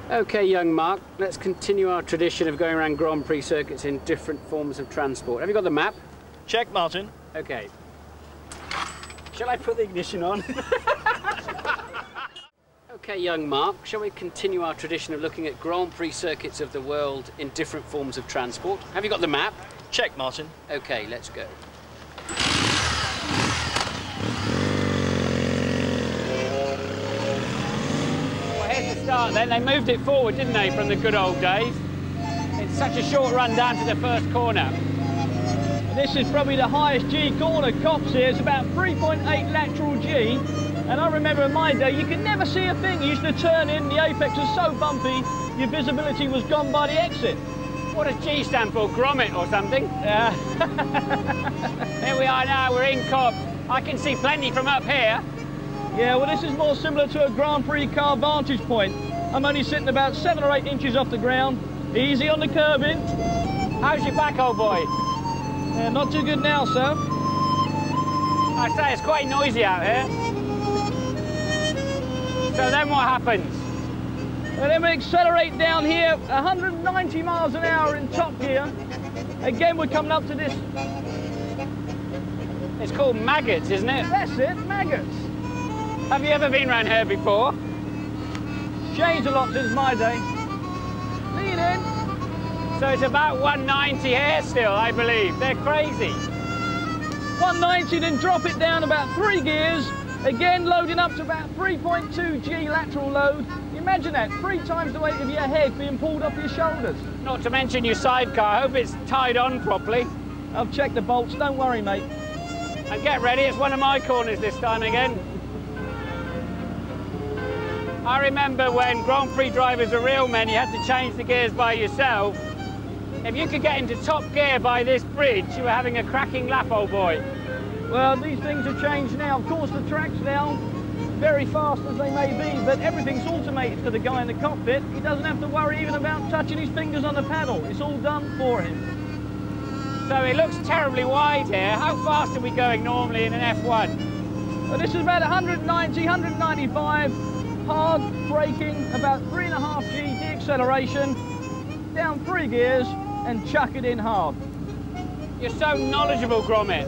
Okay, young Mark, let's continue our tradition of going around Grand Prix circuits in different forms of transport. Have you got the map? Check, Martin. Okay. Shall I put the ignition on? Okay, young Mark, shall we continue our tradition of looking at Grand Prix circuits of the world in different forms of transport? Have you got the map? Check, Martin. Okay, let's go. Well, here's the start then. They moved it forward, didn't they, from the good old days? It's such a short run down to the first corner. This is probably the highest G corner Cops here. It's about 3.8 lateral G. And I remember in my day, you could never see a thing. You used to turn in, the apex was so bumpy, your visibility was gone by the exit. What does G stand for? Grommet or something? Yeah. Here we are now, we're in Cobb. I can see plenty from up here. Yeah, well, this is more similar to a Grand Prix car vantage point. I'm only sitting about 7 or 8 inches off the ground. Easy on the curbing. How's your back, old boy? Yeah, not too good now, sir. I say, it's quite noisy out here. So then what happens? And then we accelerate down here, 190 miles an hour in top gear. Again, we're coming up to this. It's called maggots, isn't it? That's it, maggots. Have you ever been around here before? Changed a lot since my day. Lean in. So it's about 190 here still, I believe. They're crazy. 190, then drop it down about 3 gears. Again, loading up to about 3.2 G lateral load. Imagine that, 3 times the weight of your head being pulled off your shoulders. Not to mention your sidecar. I hope it's tied on properly. I've checked the bolts, don't worry, mate. And get ready, it's one of my corners this time again. I remember when Grand Prix drivers were real men, you had to change the gears by yourself. If you could get into top gear by this bridge, you were having a cracking lap, old boy. Well, these things have changed now. Of course, the track's now very fast as they may be, but everything's automated for the guy in the cockpit. He doesn't have to worry even about touching his fingers on the paddle. It's all done for him. So it looks terribly wide here. How fast are we going normally in an F1? Well, this is about 190, 195, hard braking, about 3.5 G deacceleration, down 3 gears and chuck it in hard. You're so knowledgeable, Gromit.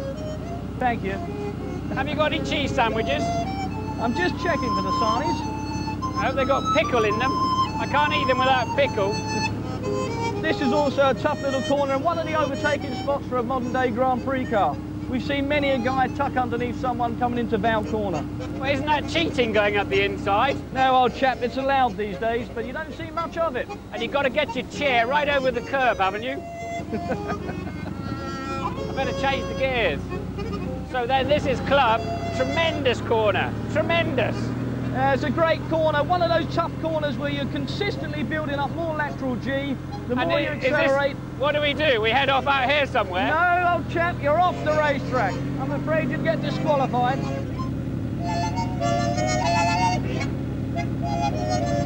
Thank you. Have you got any cheese sandwiches? I'm just checking for the sarnies. I hope they got pickle in them. I can't eat them without pickle. This is also a tough little corner and one of the overtaking spots for a modern day Grand Prix car. We've seen many a guy tuck underneath someone coming into valve corner. Well, isn't that cheating going up the inside? No, old chap, it's allowed these days, but you don't see much of it. And you've got to get your chair right over the curb, haven't you? I better change the gears. So then this is club, tremendous corner, tremendous. It's a great corner, one of those tough corners where you're consistently building up more lateral G. The more you accelerate... What do? We head off out here somewhere? No, old chap, you're off the racetrack. I'm afraid you'd get disqualified.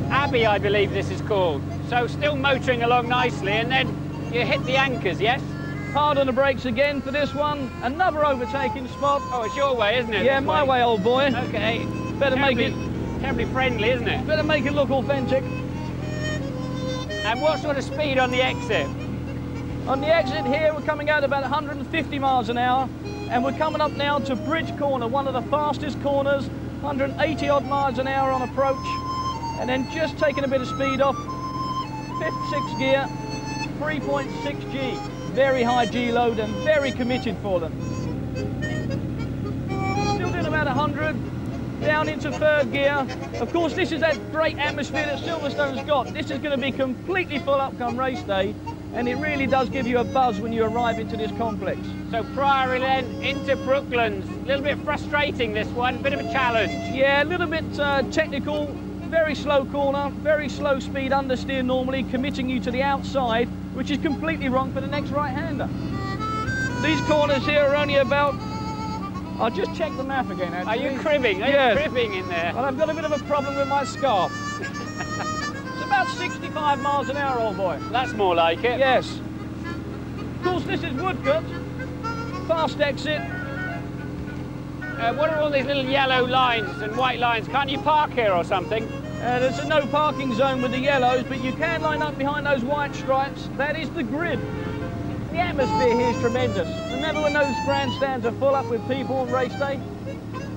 Abbey, I believe this is called. So still motoring along nicely, and then you hit the anchors, yes? Hard on the brakes again for this one. Another overtaking spot. Oh, it's your way, isn't it? Yeah, my way, old boy. Okay. Better make it... Terribly friendly, isn't it? Better make it look authentic. And what sort of speed on the exit? On the exit here, we're coming out about 150 miles an hour, and we're coming up now to Bridge Corner, one of the fastest corners, 180 odd miles an hour on approach, and then just taking a bit of speed off, 5th, 6th gear, 3.6 G. Very high G load and very committed for them. Still doing about 100, down into 3rd gear. Of course, this is that great atmosphere that Silverstone's got. This is going to be completely full up come race day, and it really does give you a buzz when you arrive into this complex. So Priory then into Brooklands. A little bit frustrating, this one, bit of a challenge. Yeah, a little bit technical, very slow corner, very slow speed understeer normally, committing you to the outside, which is completely wrong for the next right-hander. These corners here are only about... I'll just check the map again, actually. Are you cribbing? Are you cribbing in there? Well, I've got a bit of a problem with my scarf. It's about 65 miles an hour, old boy. That's more like it. Yes. Of course, this is Woodcote. Fast exit. What are all these little yellow lines and white lines? Can't you park here or something? There's a no parking zone with the yellows, but you can line up behind those white stripes. That is the grid. The atmosphere here is tremendous. Remember when those grandstands are full up with people on race day?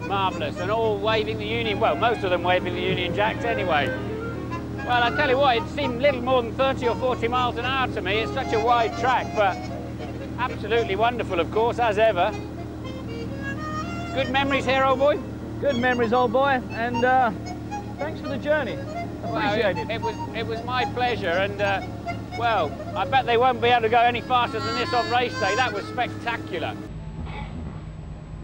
Marvellous, and all waving the Union, well, most of them waving the Union Jacks anyway. Well, I tell you what, it seemed little more than 30 or 40 miles an hour to me. It's such a wide track, but absolutely wonderful, of course, as ever. Good memories here, old boy? Good memories, old boy, and thanks for the journey. Appreciate it. It was my pleasure, and well, I bet they won't be able to go any faster than this on race day. That was spectacular.